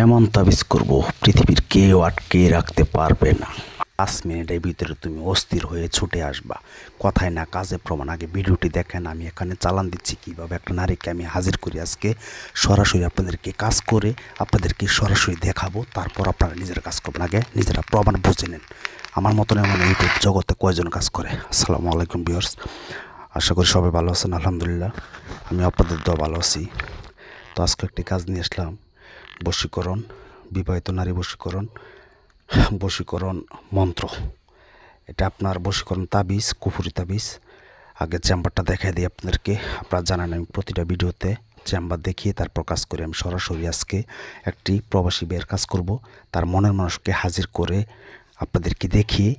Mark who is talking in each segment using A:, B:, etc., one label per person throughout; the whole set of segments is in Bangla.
A: এমন তাবিজ করব পৃথিবীর কেউ আটকে রাখতে পারবে না। 5 মিনিটের ভিতরে তুমি অস্থির হয়ে ছুটে আসবা। কথায় না কাজে প্রমাণ। আগে ভিডিওটি দেখেন, আমি এখানে চালান দিচ্ছি কিভাবে একটা নারীকে আমি হাজির করি। আজকে সরাসরি আপনাদেরকে কাজ করে আপনাদেরকে সরাসরি দেখাবো, তারপর আপনারা নিজেরা কাজ করবেন। আগে নিজেরা প্রমাণ বুঝে নেন। আমার মতন এমন ইউটিউব জগতে কয়জন কাজ করে। আসসালামু আলাইকুম ভিউয়ার্স, আশা করি সবাই ভালো আছেন। আলহামদুলিল্লাহ আমি আপনাদের দোয়া ভালো আছি। তো আজকে একটি কাজ নিয়ে আসলাম, বশীকরণ, বিবাহিত নারী বশীকরণ, বশীকরণ মন্ত্র। এটা আপনার বশীকরণ তাবিজ, কুফুরি তাবিজ। আগে চেম্বারটা দেখাই দিই আপনাদেরকে। আপনারা জানেন আমি প্রতিটা ভিডিওতে চেম্বার দেখিয়ে তারপর কাজ করি। আমি সরাসরি আজকে একটি প্রবাসী বিয়ের কাজ করব, তার মনের মানুষকে হাজির করে আপনাদেরকে দেখিয়ে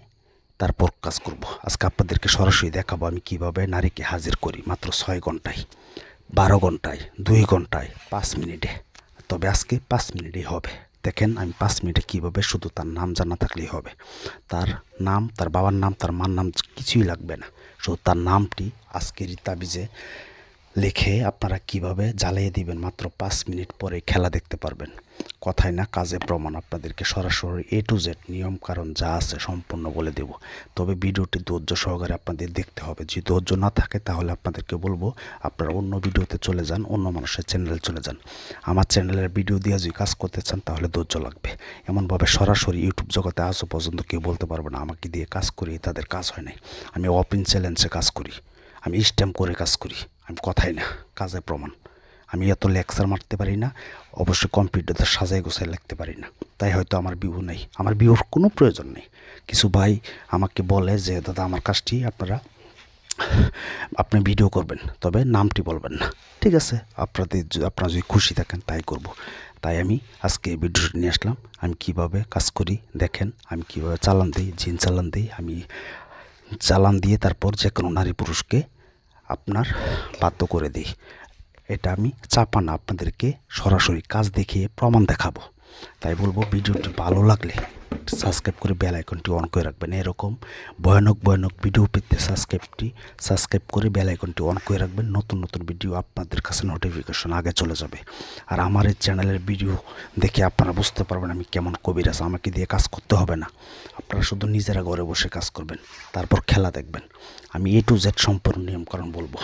A: তারপর কাজ করব। আজকে আপনাদেরকে সরাসরি দেখাবো আমি কিভাবে নারীকে হাজির করি, মাত্র 6 ঘন্টায়, 12 ঘন্টায়, 2 ঘন্টায়, 5 মিনিটে। তবে আজকে 5 মিনিটেই হবে। দেখেন আমি 5 মিনিটে কীভাবে, শুধু তার নাম জানা থাকলেই হবে। তার নাম, তার বাবার নাম, তার মার নাম কিছুই লাগবে না, শুধু তার নামটি আজকের তাবিজে লিখে আপনারা কিভাবে জ্বালিয়ে দিবেন। মাত্র 5 মিনিট পরে খেলা দেখতে পারবেন। কথায় না কাজে প্রমাণ। আপনাদেরকে সরাসরি A to Z নিয়ম কারণ যা আছে সম্পূর্ণ বলে দেব। তবে ভিডিওটি ধৈর্য সহকারে আপনাদের দেখতে হবে। যদি ধৈর্য না থাকে তাহলে আপনাদেরকে বলবো আপনারা অন্য ভিডিওতে চলে যান, অন্য মানুষের চ্যানেলে চলে যান। আমার চ্যানেলের ভিডিও দিয়ে যদি কাজ করতে চান তাহলে ধৈর্য লাগবে। এমনভাবে সরাসরি ইউটিউব জগতে আজও পর্যন্ত কেউ বলতে পারবে না আমাকে দিয়ে কাজ করি তাদের কাজ হয় নাই। আমি ওপেন চ্যালেঞ্জে কাজ করি, আমি স্ট্যাম্প করে কাজ করি, আমি কথাই না কাজে প্রমাণ। আমি এত লেকচার মারতে পারি না, অবশ্যই কম্পিউটারতে সাজাই গোছাই লিখতে পারি না, তাই হয়তো আমার ভিউ নেই। আমার ভিউর কোনো প্রয়োজন নেই। কিছু ভাই আমাকে বলে যে দাদা আমার কাজটি আপনি ভিডিও করবেন, তবে নামটি বলবেন না। ঠিক আছে, আপনারা যদি খুশি থাকেন তাই করব। তাই আমি আজকে ভিডিওটি নিয়ে আসলাম, আমি কিভাবে কাজ করি দেখেন। আমি কিভাবে চালান দিই, জিন চালান দিই। আমি চালান দিয়ে তারপর যে কোনো নারী পুরুষকে আপনার বাধ্য করে দিই। এটা আমি চাপা না, আপনাদেরকে সরাসরি কাজ দেখিয়ে প্রমাণ দেখাবো। তাই বলবো ভিডিওটি ভালো লাগলে সাবস্ক্রাইব করে বেল আইকনটি অন করে রাখবেন। এরকম ভয়ানক ভয়ানক ভিডিও পেতে সাবস্ক্রাইব করে বেল আইকনটি অন করে রাখবেন। নতুন নতুন ভিডিও আপনাদের কাছে নোটিফিকেশন আগে চলে যাবে। আর আমার এই চ্যানেলের ভিডিও দেখে আপনারা বুঝতে পারবেন আমি কেমন কবিরাজ। আমাকে দিয়ে কাজ করতে হবে না, আপনারা শুধু নিজেরা ঘরে বসে কাজ করবেন, তারপর খেলা দেখবেন। আমি A to Z সম্পূর্ণ নিয়মকানুন বলবো।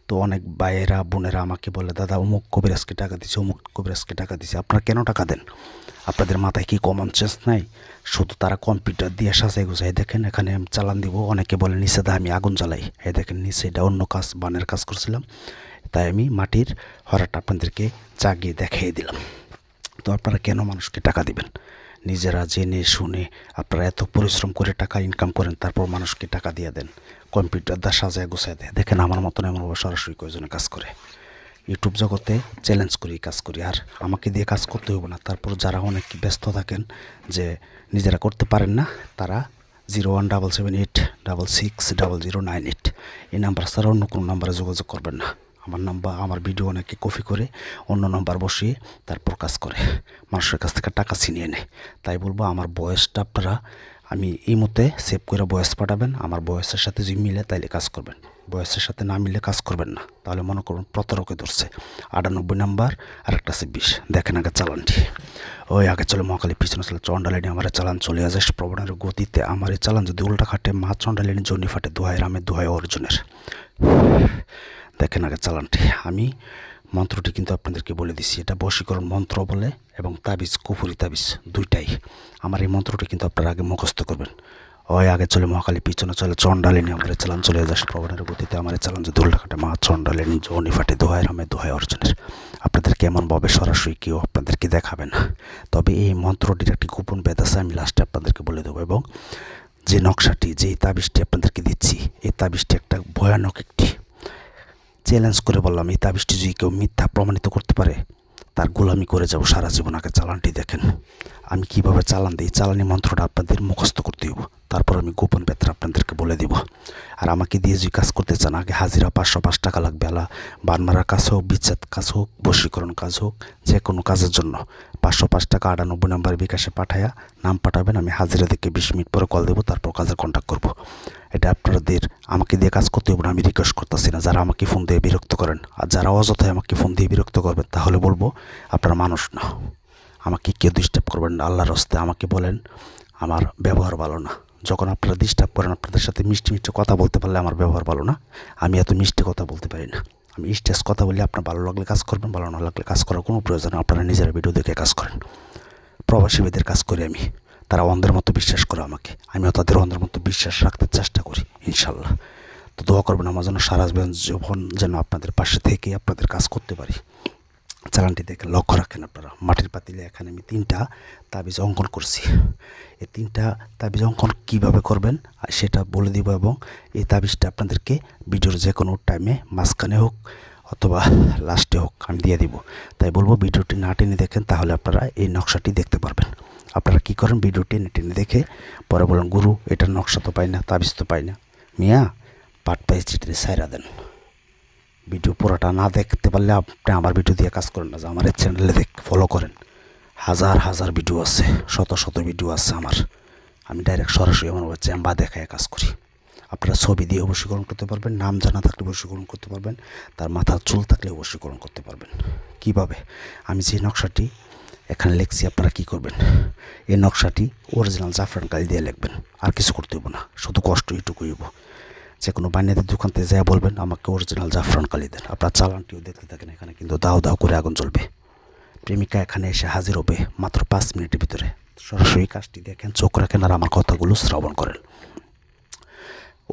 A: তো অনেক ভাইয়েরা বোনেরা আমাকে বলে দাদা অমুক কবিরাজকে টাকা দিছে, অমুক কবিরাজকে টাকা দিছে। আপনারা কেন টাকা দেন? আপনাদের মাথায় কি কমন সেন্স নাই? শুধু তারা কম্পিউটার দিয়ে সাজাই গুছাই। দেখেন এখানে আমি চালান দিব, অনেকে বলে নিচে দা আমি আগুন জ্বালাই। এই দেখেন নিচে এটা অন্য কাজ, বানের কাজ করছিলাম, তাই আমি মাটির হরাটা আপনাদেরকে জাগিয়ে দেখিয়ে দিলাম। তো আপনারা কেন মানুষকে টাকা দিবেন? নিজেরা জেনে শুনে আপনারা এত পরিশ্রম করে টাকা ইনকাম করেন, তারপর মানুষকে টাকা দিয়ে দেন, কম্পিউটার দা সাজায় গোছায় দেয়। দেখেন আমার মতন এমনভাবে সরাসরি কয়জনে কাজ করে। ইউটিউব জগতে চ্যালেঞ্জ করি কাজ করি, আর আমাকে দিয়ে কাজ করতে হবে না। তারপর যারা অনেক ব্যস্ত থাকেন যে নিজেরা করতে পারেন না, তারা 017786600988 এই নাম্বার ছাড়া অন্য কোনো নাম্বারে যোগাযোগ করবেন না। আমার নাম্বার, আমার ভিডিও অনেকে কপি করে অন্য নাম্বার বসিয়ে তারপর কাজ করে, মানুষের কাছ থেকে টাকা ছিনিয়ে নেয়। তাই বলবো আমার বয়সটা আপনারা আমি এই মতে সেভ করে বয়স পাঠাবেন। আমার বয়সের সাথে যদি মিলে তাইলে কাজ করবেন, বয়সের সাথে না মিলে কাজ করবেন না। তাহলে মনে করুন প্রতারকে ধরছে। 98 নাম্বার আর একটা 26। দেখেন আগে চালানটি। ওই আগে চলে মহাকালী, পিছনে চলে চন্ডালিনী। আমার চালান চলে আসে প্রবণের গতিতে। আমার এই চালান যদি উল্টা খাটে মা চন্ডালিনী জনি ফাটে, দোহাই রামের দোহাই অর্জুনের। দেখেন আগে চালানটি। আমি মন্ত্রটি কিন্তু আপনাদেরকে বলে দিচ্ছি, এটা বশীকরণ মন্ত্র বলে এবং তাবিজ, কুফুরি তাবিজ দুইটাই। আমার এই মন্ত্রটি কিন্তু আপনারা আগে মুখস্থ করবেন। ওই আগে চলে মহাকালী, পিছনে চলে চন্ডালিনী। আমার চালান চলে যাস প্রবণের গতিতে। আমার চালান যদি উল্টা কাটে মা চন্ডালিনী জনি ফাটে, দোহাই রামে দোহাই অর্জুনের। আপনাদেরকে এমনভাবে সরাসরি কেউ আপনাদেরকে দেখাবে না, তবে এই মন্ত্রটির একটি গোপন ভেদ আছে, আমি লাস্টে আপনাদেরকে বলে দেবো। এবং যে নকশাটি, যে তাবিজটি আপনাদেরকে দিচ্ছি, এই তাবিজটি একটা ভয়ানক একটি চ্যালেঞ্জ করে বললাম। এই তাবিজটি যদি কেউ মিথ্যা প্রমাণিত করতে পারে তার গোলামি করে যাব সারা জীবন। আগে চালানটি দেখেন আমি কিভাবে চালান দিই। চালানি মন্ত্রটা আপনাদের মুখস্থ করতে হইব, তারপর আমি গোপন বেত্রা আপনাদেরকে বলে দিব। আর আমাকে দিয়ে যদি কাজ করতে চান আগে হাজিরা 505 টাকা লাগবে। আলা বানমারা কাজ হোক, বিচ্ছেদ কাজ হোক, বশীকরণ কাজ হোক, যে কোনো কাজের জন্য 505 টাকা 98 নাম্বার বিকাশে পাঠায়া নাম পাঠাবেন। আমি হাজিরা দেখে 20 মিনিট পরে কল দেবো, তারপর কাজের কন্ট্যাক্ট করব। এটা আপনাদের আমাকে দিয়ে কাজ করতে হবে না, আমি রিকোয়েস্ট করতেছি না। যারা আমাকে ফোন দিয়ে বিরক্ত করেন আর যারা অযথায় আমাকে ফোন দিয়ে বিরক্ত করবেন, তাহলে বলবো আপনারা মানুষ না, আমাকে কেউ ডিস্টার্ব করবেন না, আল্লাহর হস্তে আমাকে বলেন আমার ব্যবহার ভালো না। যখন আপনারা ডিস্টার্ব করেন, আপনাদের সাথে মিষ্টি মিষ্টি কথা বলতে পারলে আমার ব্যবহার ভালো না। আমি এত মিষ্টি কথা বলতে পারি না। আমি স্টেজ কথা বললে আপনার ভালো লাগলে কাজ করবেন, ভালো না লাগলে কাজ করার কোনো প্রয়োজন নেই। আপনারা নিজেরা ভিডিও দেখে কাজ করেন। প্রবাসী ভাইদের কাজ করি আমি, তারা অন্ধের মতো বিশ্বাস করে আমাকে, আমিও তাদের অন্ধের মতো বিশ্বাস রাখতে চেষ্টা করি ইনশাল্লাহ। তো দোয়া করবেন আমার জন্য, সারা জীবন যেন আপনাদের পাশে থেকে আপনাদের কাজ করতে পারি। চালানটি দেখে লক্ষ্য রাখেন আপনারা। মাটির পাতিলে এখানে আমি 3টা তাবিজ অঙ্কন করছি। এই 3টা তাবিজ অঙ্কন কীভাবে করবেন সেটা বলে দিব, এবং এই তাবিজটা আপনাদেরকে ভিডিওর যে কোনো টাইমে মাঝখানে হোক অথবা লাস্টে হোক আমি দিয়ে দিব। তাই বলবো ভিডিওটি না টেনে দেখেন, তাহলে আপনারা এই নকশাটি দেখতে পারবেন। আপনারা কী করেন, ভিডিওটি টেনে দেখে পরে বলেন গুরু এটার নকশা তো পাই না, তাবিজ তো পাই না, মিয়া পাট পাই চিঠি সাইরা দেন। ভিডিও পুরোটা না দেখতে পারলে আপনি আমার ভিডিও দিয়ে কাজ করেন না, যে আমার এই চ্যানেলে ফলো করেন। হাজার হাজার ভিডিও আছে, শত শত ভিডিও আছে আমার। আমি ডাইরেক্ট সরাসরি আমার চেম্বার দেখায় কাজ করি। আপনারা ছবি দিয়ে বশীকরণ করতে পারবেন, নাম জানা থাকলে বশীকরণ করতে পারবেন, তার মাথার চুল থাকলে বশীকরণ করতে পারবেন। কিভাবে, আমি যে নকশাটি এখানে লিখছি আপনারা কি করবেন, এই নকশাটি অরিজিনাল জাফরান কালি দিয়ে লিখবেন, আর কিছু করতে হইব না, শুধু কষ্ট এইটুকুই হইব। যে কোনো বানিয়াদের দোকান থেকে যা বলবেন আমাকে অরিজিনাল জাফরান কালি দেন। আপনার চালানটিও দেখতে থাকেন, এখানে কিন্তু দাও দাও করে আগুন জ্বলবে। প্রেমিকা এখানে এসে হাজির হবে মাত্র 5 মিনিটের ভিতরে। সরাসরি কাজটি দেখেন, চোখ রাখেন, আর আমার কথাগুলো শ্রবণ করেন।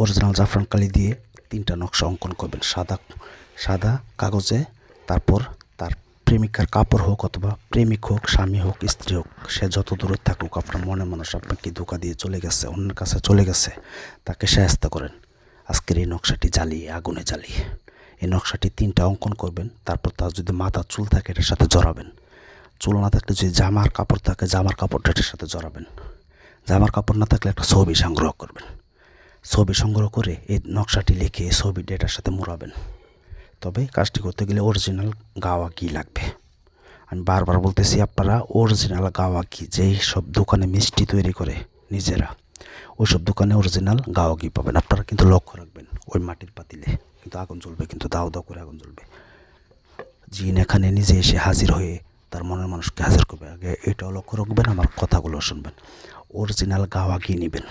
A: অরিজিনাল জাফরান কালি দিয়ে 3টা নকশা অঙ্কন করবেন সাদা কাগজে। তারপর তার প্রেমিকার কাপড় হোক অথবা প্রেমিক হোক, স্বামী হোক, স্ত্রী হোক, সে যত দূরে থাকুক, আপনার মনে মানুষ আপনাকে ধোঁকা দিয়ে চলে গেছে, অন্যের কাছে চলে গেছে, তাকে সাহায্য করেন আজকের এই নকশাটি জ্বালিয়ে, আগুনে জ্বালিয়ে। এই নকশাটি 3টা অঙ্কন করবেন। তারপর তার যদি মাথার চুল থাকে এটার সাথে জড়াবেন, চুল না থাকলে যদি জামার কাপড় থাকে জামার কাপড়টা এটার সাথে জড়াবেন, জামার কাপড় না থাকলে একটা ছবি সংগ্রহ করবেন। ছবি সংগ্রহ করে এই নকশাটি লিখে ছবিটা এটার সাথে মোড়াবেন। তবে কাজটি করতে গেলে অরিজিনাল গাওয়া ঘি লাগবে। আমি বারবার বলতেছি, আপনারা অরিজিনাল গাওয়া ঘি, যেই সব দোকানে মিষ্টি তৈরি করে নিজেরা, ওই সব দোকানে অরিজিনাল গাওয়া ঘি পাবেন। আপনারা কিন্তু লক্ষ্য রাখবেন, ওই মাটির পাতিলে কিন্তু আগুন জ্বলবে, কিন্তু দাও দাও করে আগুন জ্বলবে। জিন এখানে নিজে এসে হাজির হয়ে তার মনের মানুষকে হাজির করবে। আগে এটাও লক্ষ্য রাখবেন, আমার কথাগুলো শুনবেন। অরিজিনাল গাওয়া ঘি নেবেন।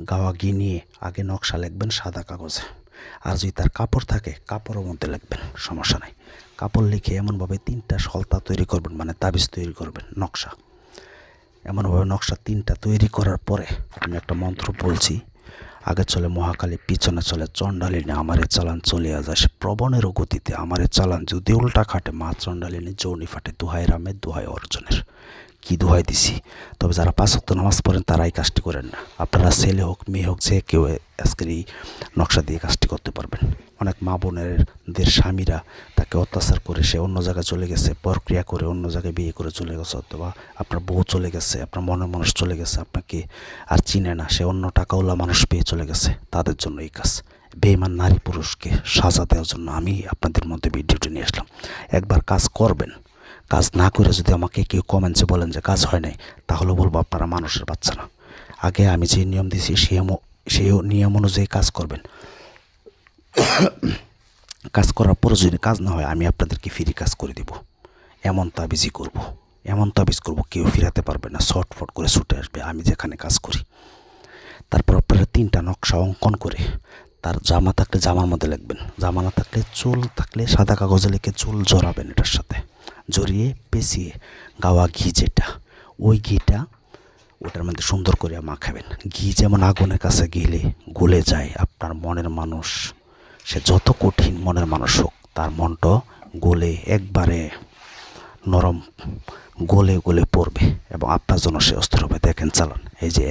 A: গাওয়া ঘি নিয়ে আগে নকশা লিখবেন সাদা কাগজে, আর যদি তার কাপড় থাকে কাপড়ের মধ্যে লিখবেন, সমস্যা নাই। কাপড় লিখে এমনভাবে 3টা সলতা তৈরি করবেন, মানে তাবিজ তৈরি করবেন নকশা। এমনভাবে নকশা 3টা তৈরি করার পরে আমি একটা মন্ত্র বলছি, আগে চলে মহাকালী, পিছনে চলে চণ্ডালিনী, আমারে চালান চলিয়া যায় প্রবণেরও গতিতে, আমারে চালান যদি উল্টা খাটে, মা চণ্ডালিনী যৌনি ফাটে, দোহাই রামের দোহাই অর্জনের। কি দোহাই দিছি। তবে যারা 5 ওয়াক্ত নামাজ পড়েন তারা এই কাজটি করেন না। আপনারা ছেলে হোক মেয়ে হোক, যে কেউ আজকের এই নকশা দিয়ে কাজটি করতে পারবেন। অনেক মা বোনেরদের স্বামীরা তাকে অত্যাচার করে সে অন্য জায়গায় চলে গেছে, প্রক্রিয়া করে অন্য জায়গায় বিয়ে করে চলে গেছে, অথবা আপনার বউ চলে গেছে, আপনার মনের মানুষ চলে গেছে, আপনাকে আর চিনে না, সে অন্য টাকাওয়ালা মানুষ পেয়ে চলে গেছে, তাদের জন্য এই কাজ। বেঈমান নারী পুরুষকে সাজা দেওয়ার জন্য আমি আপনাদের মধ্যে ভিডিওটি নিয়ে আসলাম। একবার কাজ করবেন, কাজ না করে যদি আমাকে কেউ কমেন্টসে বলেন যে কাজ হয় নাই, তাহলে বলবো আপনারা মানুষের বাচ্চা না। আগে আমি যে নিয়ম দিয়েছি সেই নিয়ম অনুযায়ী কাজ করবেন। কাজ করার পর যদি কাজ না হয় আমি আপনাদেরকে ফ্রি কাজ করে দেব। এমন তাবিজই করব, এমন তাবিজ করব কেউ ফিরাতে পারবে না, শর্টফট করে ছুটে আসবে আমি যেখানে কাজ করি। তারপর আপনারা 3টা নকশা অঙ্কন করে তার জামা থাকলে জামার মধ্যে লিখবেন, জামা না থাকলে চুল থাকলে সাদা কাগজে লিখে চুল জড়াবেন, এটার সাথে জড়িয়ে পেঁচিয়ে গাওয়া ঘি যেটা, ওই ঘিটা ওটার মধ্যে সুন্দর করে মাখাবেন। ঘি যেমন আগুনের কাছে গেলে গলে যায়, আপনার মনের মানুষ সে যত কঠিন মনের মানুষ হোক, তার মনটা গলে একবারে নরম গলে গলে পড়বে এবং আপনার জন্য সে অস্থির হবে। দেখেন চালান, এই যে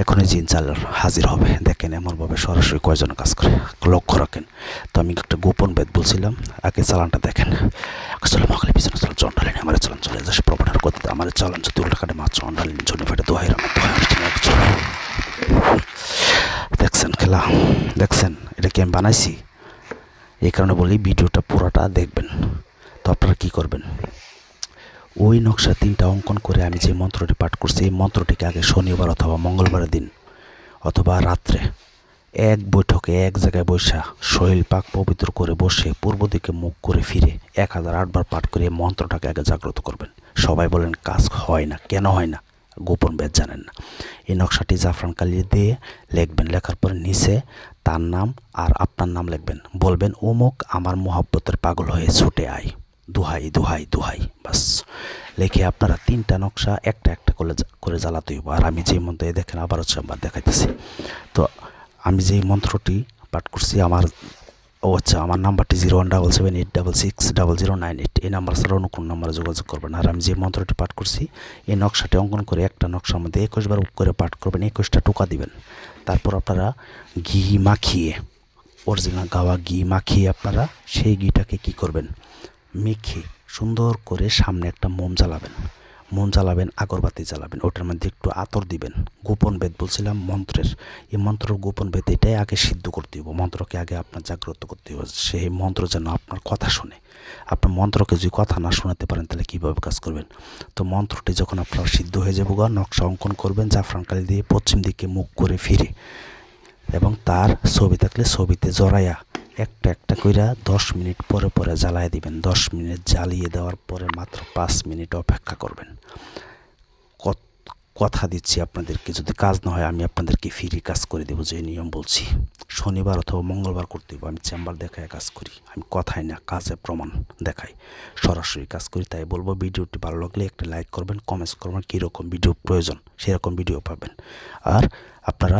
A: এখনই জিন চালান হাজির হবে। দেখেন এমনভাবে সরাসরি কয়জন কাজ করে, লক্ষ্য রাখেন। তো আমি একটা গোপন বেদ বলছিলাম, আগে চালানটা দেখেন। আসলে মহাকালী পিছনে চলে চণ্ডালিনী, আমার চালান চলে যাচ্ছে প্রবণের গতিতে, আমার চালান যদি উল্টা কাটে, মা চণ্ডালিনী জনি ফাটে, দোহাই রামের দোহাই অর্জনের। দেখছেন খেলা, দেখছেন এটা কি আমি বানাইছি? এই কারণে বলি ভিডিওটা পুরোটা দেখবেন। তো আপনারা কী করবেন, ওই নকশা 3টা অঙ্কন করে আমি যে মন্ত্রটি পাঠ করছি, এই মন্ত্রটিকে আগে শনিবার অথবা মঙ্গলবারের দিন অথবা রাত্রে এক বৈঠকে এক জায়গায় বসা শরীর পাক পবিত্র করে বসে পূর্ব দিকে মুখ করে ফিরে 1008 বার পাঠ করে এই মন্ত্রটাকে আগে জাগ্রত করবেন। সবাই বলেন কাজ হয় না, কেন হয় না? গোপন ভেদ জানেন না। এই নকশাটি জাফরান কালি দিয়ে লিখবেন, লেখার পরে নিচে তার নাম আর আপনার নাম লিখবেন, বলবেন অমুক আমার মোহাব্বতের পাগল হয়ে ছুটে আয়, দুহাই দুহাই দুহাই, বাস। লিখে আপনারা 3টা নকশা একটা একটা করে জ্বালাতে হইব। আর আমি যেই মন্ত্রে দেখেন আবার হচ্ছে আবার দেখাইতেছি। তো আমি যেই মন্ত্রটি পাঠ করছি আমার নাম্বারটি 017786600988, এই নাম্বার ছাড়া অন্য কোনো নাম্বারে যোগাযোগ করবেন। আর আমি যে মন্ত্রটি পাঠ করছি এই নকশাটি অঙ্কন করে একটা নকশার মধ্যে 21 বার করে পাঠ করবেন, 21টা টোকা দিবেন। তারপর আপনারা ঘি মাখিয়ে, অরিজিনাল গাওয়া ঘি মাখিয়ে আপনারা সেই ঘিটাকে কি করবেন, মেখে সুন্দর করে সামনে একটা মোম জ্বালাবেন, আগরবাতি জ্বালাবেন, ওটার মধ্যে একটু আতর দিবেন। গোপন ভেদ বলছিলাম মন্ত্রের, এই মন্ত্রের গোপন ভেদ এটাই আগে সিদ্ধ করতে হবে, মন্ত্রকে আগে আপনার জাগ্রত করতে হবে, সেই মন্ত্র যেন আপনার কথা শুনে। আপনার মন্ত্রকে যদি কথা না শোনাতে পারেন তাহলে কীভাবে কাজ করবেন? তো মন্ত্রটি যখন আপনার সিদ্ধ হয়ে যাবে, নকশা অঙ্কন করবেন জাফরান কালি দিয়ে পশ্চিম দিকে মুখ করে ফিরে, এবং তার ছবি থাকলে ছবিতে জড়াইয়া একটা একটা কইরা 10 মিনিট পরে পরে জ্বালায় দিবেন। 10 মিনিট জ্বালিয়ে দেওয়ার পরে মাত্র 5 মিনিট অপেক্ষা করবেন। কথা দিচ্ছি আপনাদেরকে, যদি কাজ না হয় আমি আপনাদেরকে ফ্রি কাজ করে দেবো। যে নিয়ম বলছি শনিবার অথবা মঙ্গলবার করতে হবে। আমি চেম্বার দেখায় কাজ করি, আমি কথাই না কাজে প্রমাণ দেখাই, সরাসরি কাজ করি। তাই বলবো ভিডিওটি ভালো লাগলে একটা লাইক করবেন, কমেন্টস করবেন, কীরকম ভিডিও প্রয়োজন সেরকম ভিডিও পাবেন। আর আপনারা